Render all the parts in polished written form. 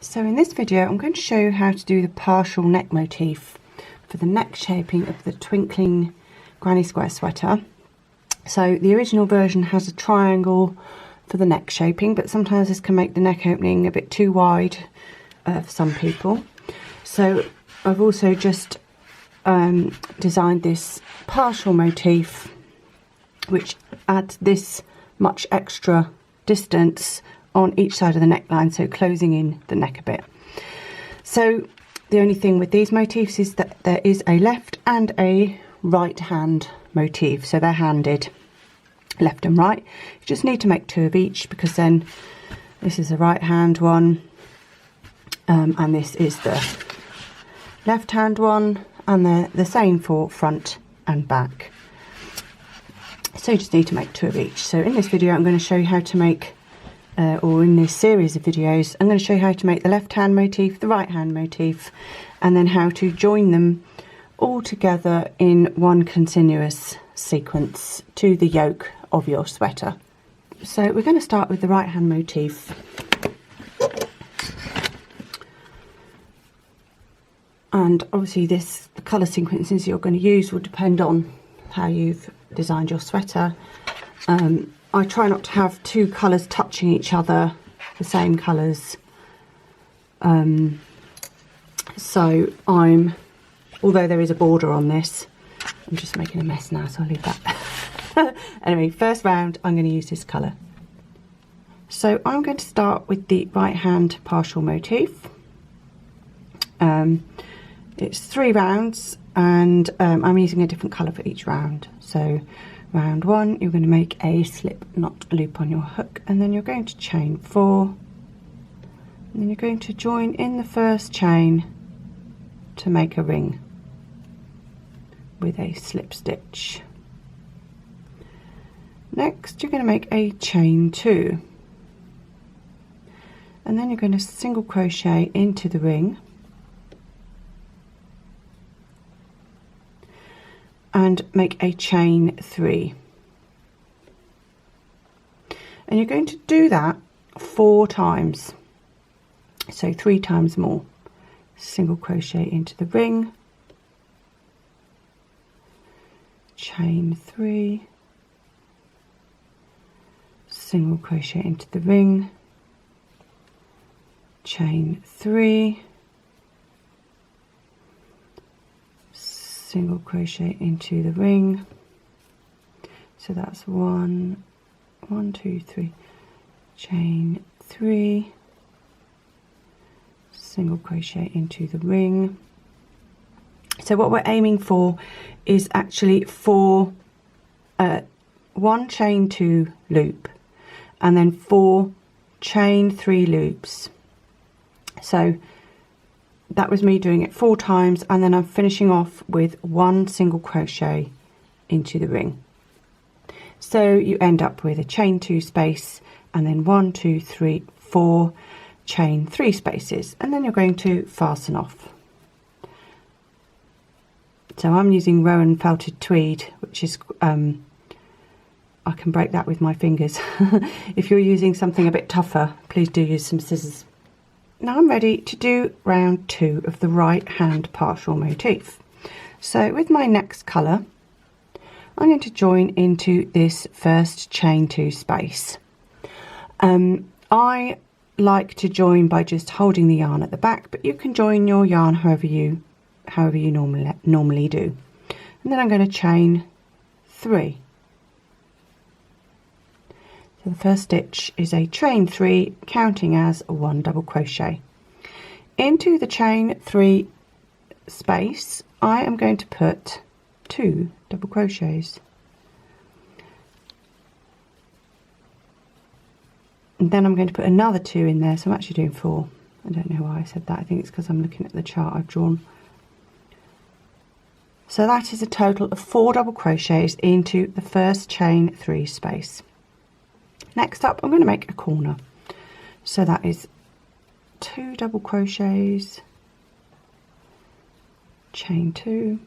So in this video I'm going to show you how to do the partial neck motif for the neck shaping of the Twinkling granny square sweater. So the original version has a triangle for the neck shaping, but sometimes this can make the neck opening a bit too wide for some people. So I've also just designed this partial motif which adds this much extra distance on each side of the neckline, so closing in the neck a bit. So the only thing with these motifs is that there is a left and a right hand motif, so they're handed left and right. You just need to make two of each, because then this is a right hand one and this is the left hand one, and they're the same for front and back. So you just need to make two of each. So in this video I'm going to show you how to make or in this series of videos, I'm going to show you how to make the left hand motif, the right hand motif, and then how to join them all together in one continuous sequence to the yoke of your sweater. So we're going to start with the right hand motif. And obviously the colour sequences you're going to use will depend on how you've designed your sweater. I try not to have two colours touching each other, the same colours. So although there is a border on this, I'm just making a mess now, so I'll leave that. Anyway, first round I'm going to use this colour. So I'm going to start with the right hand partial motif. It's 3 rounds, and I'm using a different colour for each round. So round 1, you're going to make a slip knot loop on your hook, and then you're going to chain 4, and then you're going to join in the first chain to make a ring with a slip stitch. Next you're going to make a chain 2, and then you're going to single crochet into the ring and make a chain 3, and you're going to do that 4 times, so 3 times more. Single crochet into the ring, chain 3, single crochet into the ring, chain 3, single crochet into the ring. So that's 1, 2, 3, chain 3, single crochet into the ring. So what we're aiming for is actually 1 chain 2 loop, and then 4 chain 3 loops. So that was me doing it 4 times, and then I'm finishing off with 1 single crochet into the ring. So you end up with a chain 2 space, and then 1, 2, 3, 4 chain 3 spaces, and then you're going to fasten off. So I'm using Rowan felted tweed, which is I can break that with my fingers. If you're using something a bit tougher, please do use some scissors. Now I'm ready to do round 2 of the right hand partial motif. So with my next colour, I'm going to join into this first chain 2 space. I like to join by just holding the yarn at the back, but you can join your yarn however you normally do. And then I'm going to chain 3. So the first stitch is a chain 3, counting as 1 double crochet. Into the chain 3 space, I am going to put 2 double crochets. And then I'm going to put another 2 in there, so I'm actually doing 4. I don't know why I said that. I think it's because I'm looking at the chart I've drawn. So that is a total of 4 double crochets into the first chain 3 space. Next up, I'm going to make a corner. So that is 2 double crochets, chain 2,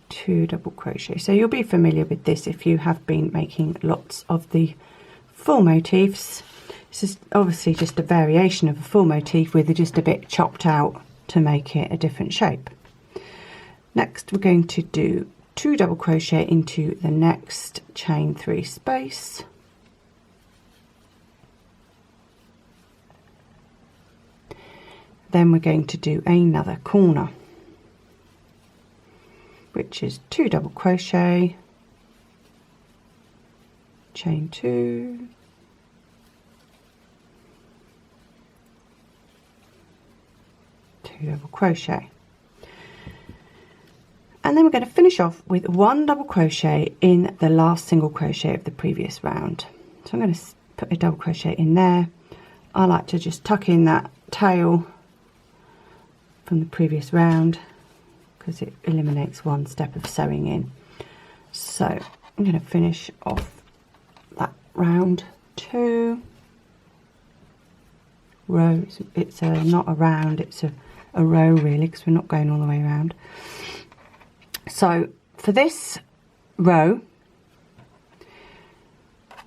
2 double crochets. So you'll be familiar with this if you have been making lots of the full motifs. This is obviously just a variation of a full motif with just a bit chopped out to make it a different shape. Next we're going to do 2 double crochet into the next chain 3 space. Then we're going to do another corner, which is 2 double crochet, chain 2, double crochet, and then we're going to finish off with 1 double crochet in the last single crochet of the previous round. So I'm going to put a double crochet in there. I like to just tuck in that tail from the previous round because it eliminates 1 step of sewing in. So I'm going to finish off that round 2 row. It's not a round, it's a row really, because we're not going all the way around. So for this row,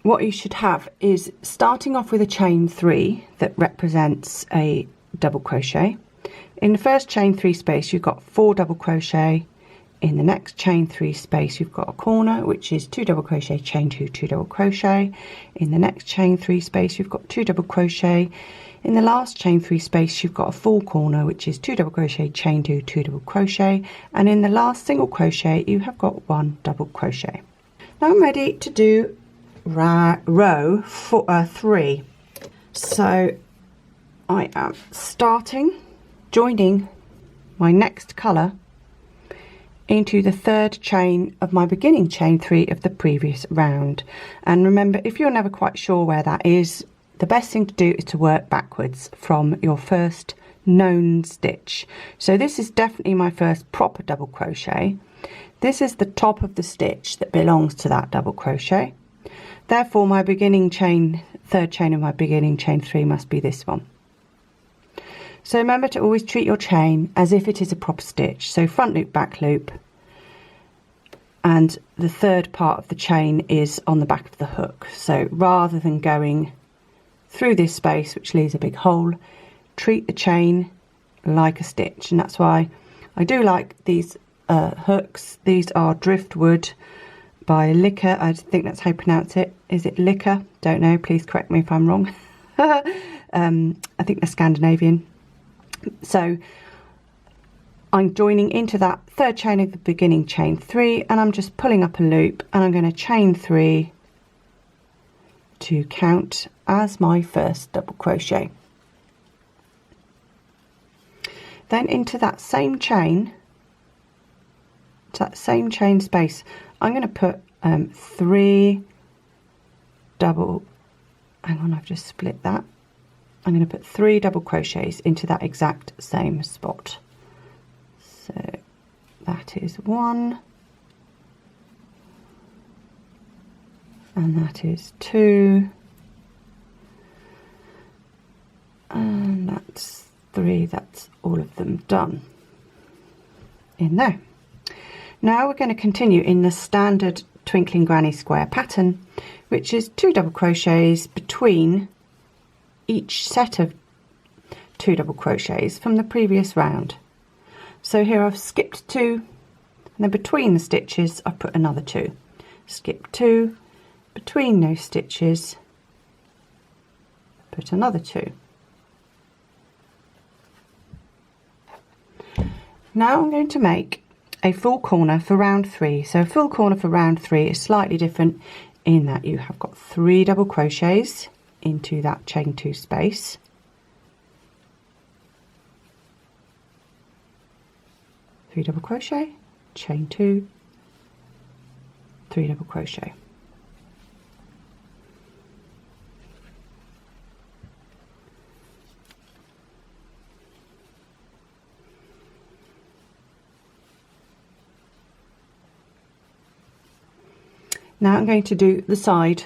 what you should have is starting off with a chain 3 that represents a double crochet. In the first chain 3 space you've got 4 double crochet. In the next chain 3 space you've got a corner, which is 2 double crochet, chain 2, 2 double crochet. In the next chain 3 space you've got 2 double crochet. In the last chain 3 space you've got a full corner, which is 2 double crochet, chain 2, 2 double crochet, and in the last single crochet you have got 1 double crochet. Now I'm ready to do row 3. So I am joining my next colour into the 3rd chain of my beginning chain 3 of the previous round. And remember, if you're never quite sure where that is, the best thing to do is to work backwards from your first known stitch. So this is definitely my first proper double crochet. This is the top of the stitch that belongs to that double crochet. Therefore my beginning chain, 3rd chain of my beginning chain 3 must be this one. So remember to always treat your chain as if it is a proper stitch. So front loop, back loop, and the 3rd part of the chain is on the back of the hook. So rather than going through this space, which leaves a big hole, treat the chain like a stitch. And that's why I do like these hooks. These are driftwood by Licker. I think that's how you pronounce it. Is it Licker? Don't know, please correct me if I'm wrong. I think they're Scandinavian. So I'm joining into that 3rd chain of the beginning chain 3, and I'm just pulling up a loop, and I'm going to chain 3 to count as my first double crochet. Then into that same chain, space, I'm going to put 3 double, hang on, I've just split that. I'm going to put 3 double crochets into that exact same spot. So that is 1, and that is 2, and that's 3. That's all of them done in there. Now we're going to continue in the standard Twinkling Granny Square pattern, which is 2 double crochets between each set of 2 double crochets from the previous round. So here I've skipped 2, and then between the stitches I've put another 2. Skip 2, between those stitches put another 2. Now I'm going to make a full corner for round 3. So a full corner for round 3 is slightly different in that you have got 3 double crochets into that chain 2 space, three double crochet, chain 2, 3 double crochet. Now I'm going to do the side,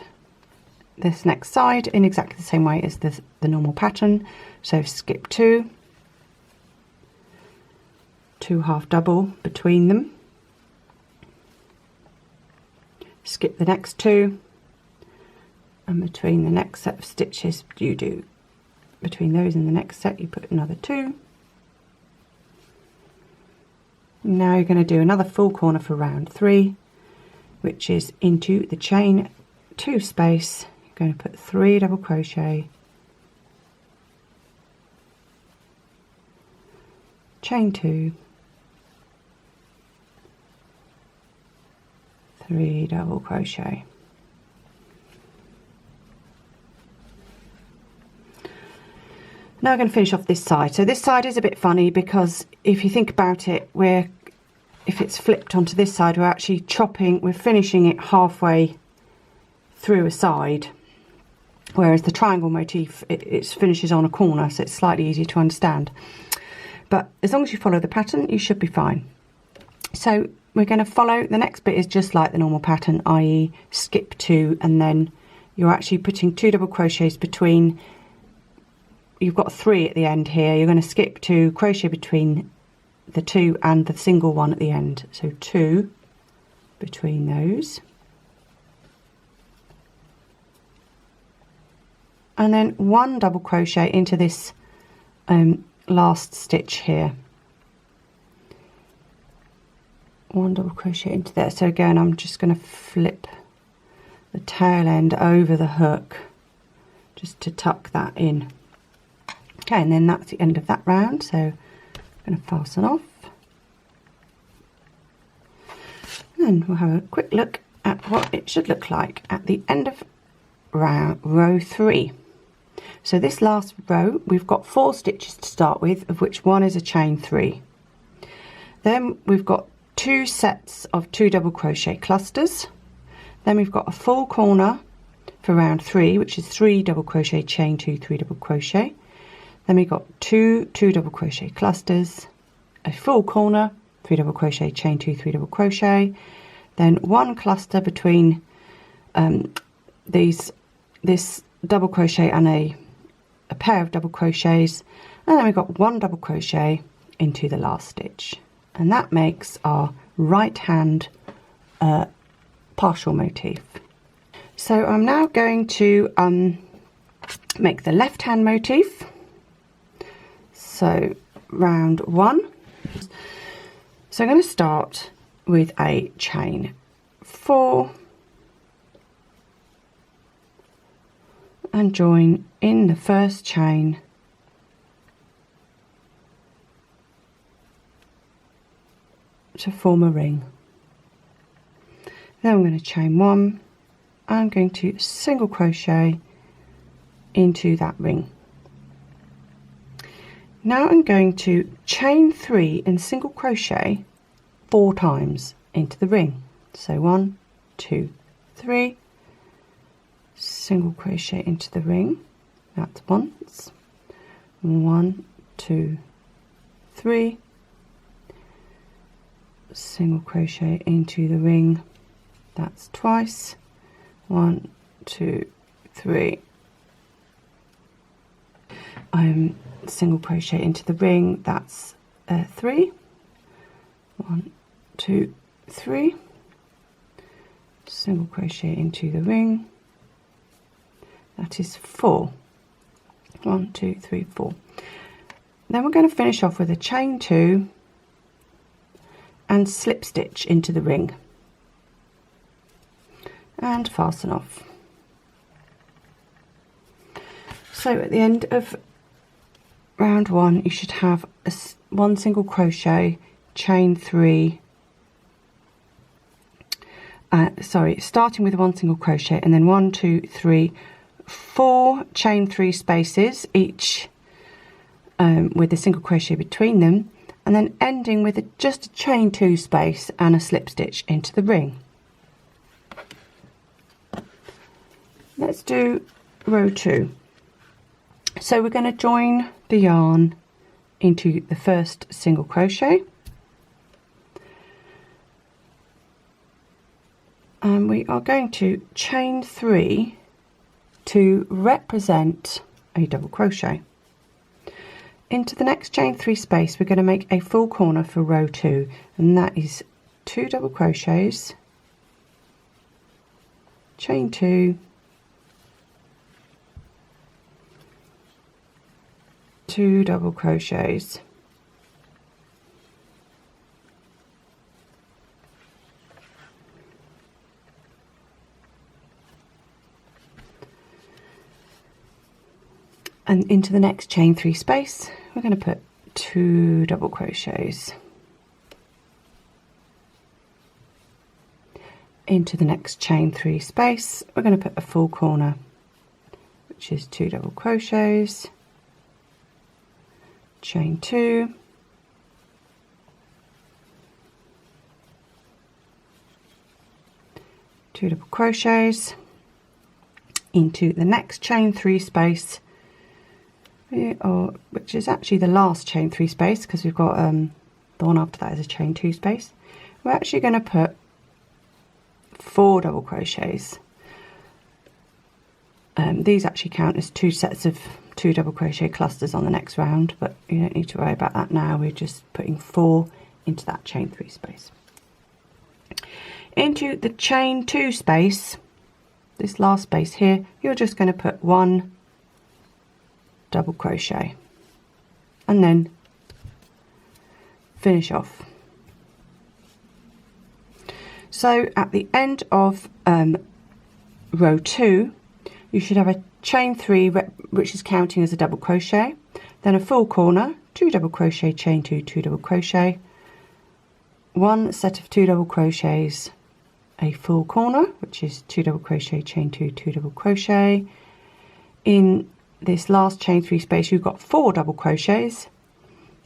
this next side, in exactly the same way as the normal pattern. So skip 2, 2 half double between them, skip the next 2, and between the next set of stitches you do, between those and the next set you put another 2. Now you're going to do another full corner for round 3, which is into the chain 2 space. You're going to put 3 double crochet, chain 2, 3 double crochet. Now I'm going to finish off this side. So this side is a bit funny because if you think about it, if it's flipped onto this side, we're finishing it halfway through a side, whereas the triangle motif, it finishes on a corner, so it's slightly easier to understand. But as long as you follow the pattern, you should be fine. So we're going to follow, the next bit is just like the normal pattern, i.e. skip 2, and then you're actually putting 2 double crochets between, you've got 3 at the end here, you're going to skip 2, crochet between the 2 and the single one at the end. So 2 between those. And then 1 double crochet into this last stitch here. 1 double crochet into there. So again, I'm just going to flip the tail end over the hook just to tuck that in. Okay, and then that's the end of that round. So I'm going to fasten off. And then we'll have a quick look at what it should look like at the end of row 3. So this last row, we've got 4 stitches to start with, of which 1 is a chain 3. Then we've got 2 sets of 2 double crochet clusters. Then we've got a full corner for round 3, which is 3 double crochet, chain 2, 3 double crochet. Then we've got 2 double crochet clusters, a full corner, 3 double crochet, chain 2, 3 double crochet. Then 1 cluster between this double crochet and a pair of double crochets, and then we've got 1 double crochet into the last stitch, and that makes our right hand partial motif. So I'm now going to make the left hand motif. So round 1, so I'm going to start with a chain 4 and join in the first chain to form a ring. Then I'm going to chain 1. I'm going to single crochet into that ring. Now I'm going to chain 3 and single crochet 4 times into the ring. So 1, 2, 3, single crochet into the ring. That's once. 1, 2, 3, single crochet into the ring. That's twice. 1, 2, 3. Single crochet into the ring. That's 3. 1, 2, 3. Single crochet into the ring. That is 4. 1, 2, 3, 4. Then we're going to finish off with a chain 2 and slip stitch into the ring and fasten off. So at the end of round 1 you should have 1 single crochet, chain 3, starting with 1 single crochet, and then 1, 2, 3, 4 chain 3 spaces each with a single crochet between them, and then ending with just a chain 2 space and a slip stitch into the ring. Let's do row 2. So we're going to join the yarn into the first single crochet, and we are going to chain 3 to represent a double crochet. Into the next chain 3 space we're going to make a full corner for row 2, and that is 2 double crochets, chain 2, 2 double crochets, and into the next chain 3 space we're going to put 2 double crochets, into the next chain 3 space we're going to put a full corner, which is 2 double crochets, chain 2, two double crochets, into the next chain 3 space, which is actually the last chain 3 space, because we've got the one after that is a chain 2 space. We're actually going to put 4 double crochets. These actually count as 2 sets of 2 double crochet clusters on the next round, but you don't need to worry about that now. We're just putting 4 into that chain 3 space. Into the chain 2 space, this last space here, you're just going to put 1 double crochet and then finish off. So at the end of row 2 you should have a chain 3 which is counting as a double crochet, then a full corner, 2 double crochet, chain 2, 2 double crochet, 1 set of 2 double crochets, a full corner, which is 2 double crochet, chain 2, 2 double crochet. In this last chain 3 space you've got 4 double crochets,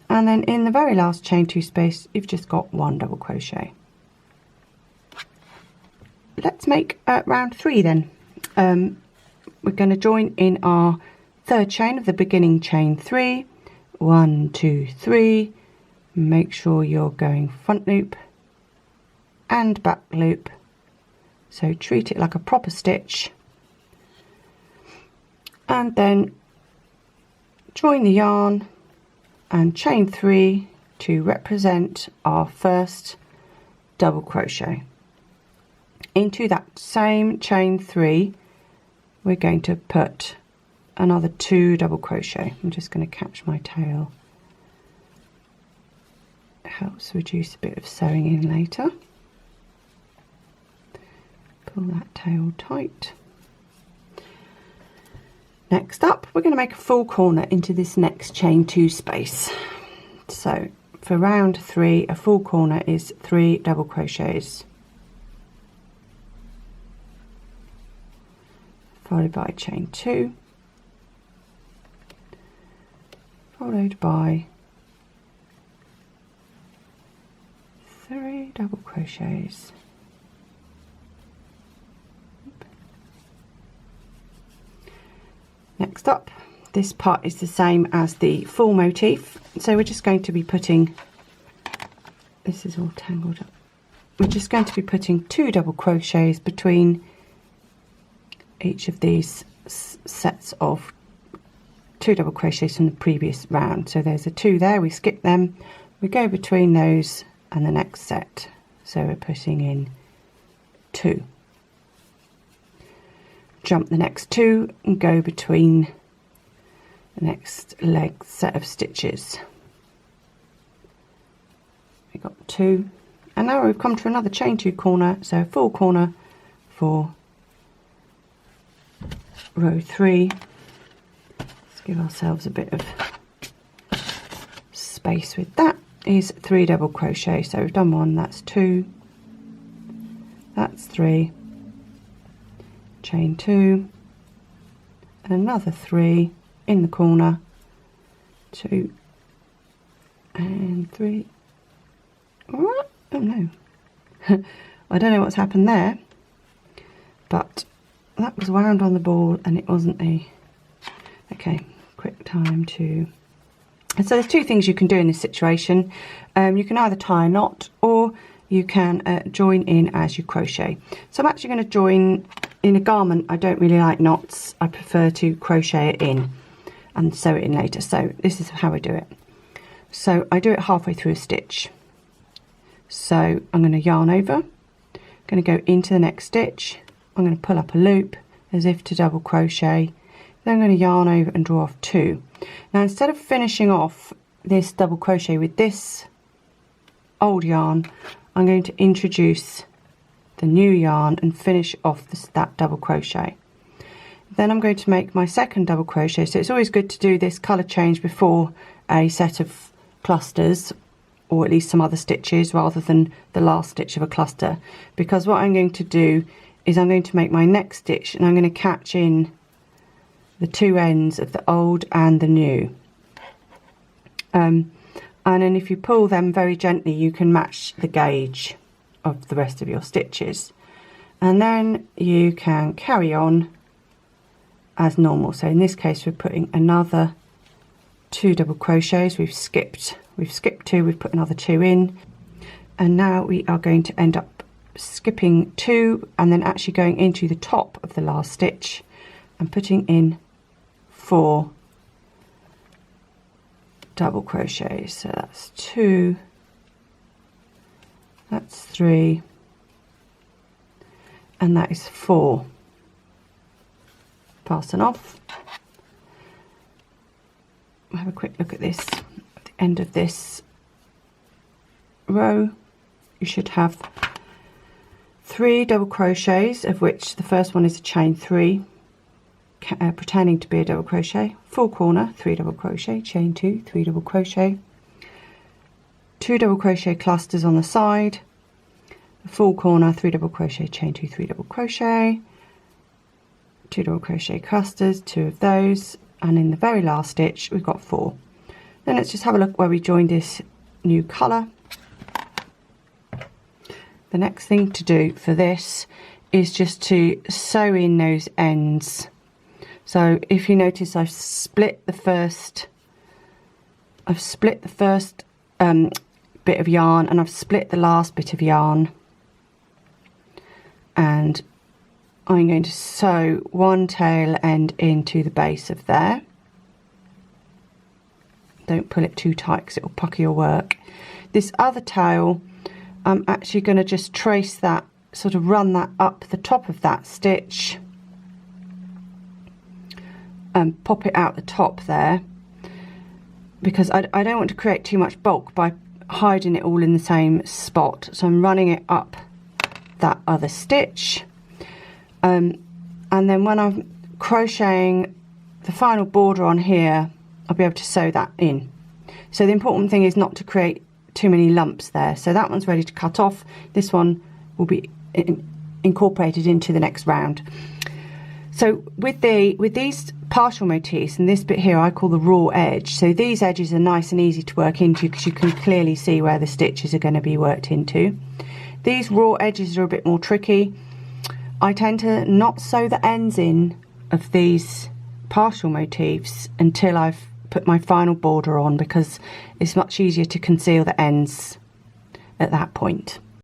and then in the very last chain 2 space you've just got 1 double crochet. Let's make round 3 then. We're going to join in our third chain of the beginning chain 3, 1, 2, 3. Make sure you're going front loop and back loop, so treat it like a proper stitch, and then join the yarn and chain 3 to represent our first double crochet. Into that same chain 3 we're going to put another 2 double crochet. I'm just going to catch my tail, it helps reduce a bit of sewing in later. Pull that tail tight. Next up we're going to make a full corner into this next chain 2 space. So for round 3 a full corner is 3 double crochets, followed by chain 2, followed by 3 double crochets, next up this part is the same as the full motif, so we're just going to be putting, this is all tangled up, we're just going to be putting 2 double crochets between each of these sets of 2 double crochets from the previous round. So there's a 2 there, we skip them, we go between those and the next set, so we're putting in 2, jump the next 2 and go between the next leg set of stitches. We got 2, and now we've come to another chain 2 corner, so a full corner for row 3. Let's give ourselves a bit of space with that. Is 3 double crochet, so we've done 1, that's 2, that's 3, chain 2, and another 3 in the corner, 2 and 3. Oh no, I don't know what's happened there, but that was wound on the ball and it wasn't a, okay, quick time to, and so there's 2 things you can do in this situation. You can either tie a knot or you can join in as you crochet. So I'm actually going to join in a garment. I don't really like knots, I prefer to crochet it in and sew it in later. So this is how I do it. So I do it halfway through a stitch. So I'm going to yarn over, going to go into the next stitch, I'm going to pull up a loop as if to double crochet, Then I'm going to yarn over and draw off 2. Now instead of finishing off this double crochet with this old yarn, I'm going to introduce the new yarn and finish off that double crochet. Then I'm going to make my second double crochet. So it's always good to do this colour change before a set of clusters, or at least some other stitches, rather than the last stitch of a cluster, because what I'm going to do is I'm going to make my next stitch and I'm going to catch in the two ends of the old and the new. And then if you pull them very gently, you can match the gauge of the rest of your stitches, and then you can carry on as normal. So in this case we're putting another 2 double crochets. We've skipped 2, we've put another 2 in, and now we are going to end up skipping 2 and then actually going into the top of the last stitch and putting in 4 double crochets. So that's 2, that's 3, and that is 4. Fasten off. We'll have a quick look at this. At the end of this row you should have 3 double crochets, of which the first one is a chain 3, pretending to be a double crochet, full corner, 3 double crochet, chain 2, 3 double crochet, 2 double crochet clusters on the side, a full corner, 3 double crochet, chain 2, 3 double crochet, 2 double crochet clusters, 2 of those, and in the very last stitch we've got 4. Then let's just have a look where we joined this new colour. The next thing to do for this is just to sew in those ends. So if you notice, I've split the first bit of yarn, and I've split the last bit of yarn, and I'm going to sew one tail end into the base of there. Don't pull it too tight because it will pucker your work. This other tail, I'm actually going to just trace that, sort of run that up the top of that stitch and pop it out the top there, because I don't want to create too much bulk by hiding it all in the same spot. So I'm running it up that other stitch, and then when I'm crocheting the final border on here, I'll be able to sew that in. So the important thing is not to create too many lumps there. So that one's ready to cut off. This one will be incorporated into the next round. So with these partial motifs, and this bit here I call the raw edge, so these edges are nice and easy to work into because you can clearly see where the stitches are going to be worked into. These raw edges are a bit more tricky. I tend to not sew the ends in of these partial motifs until I've put my final border on, because it's much easier to conceal the ends at that point.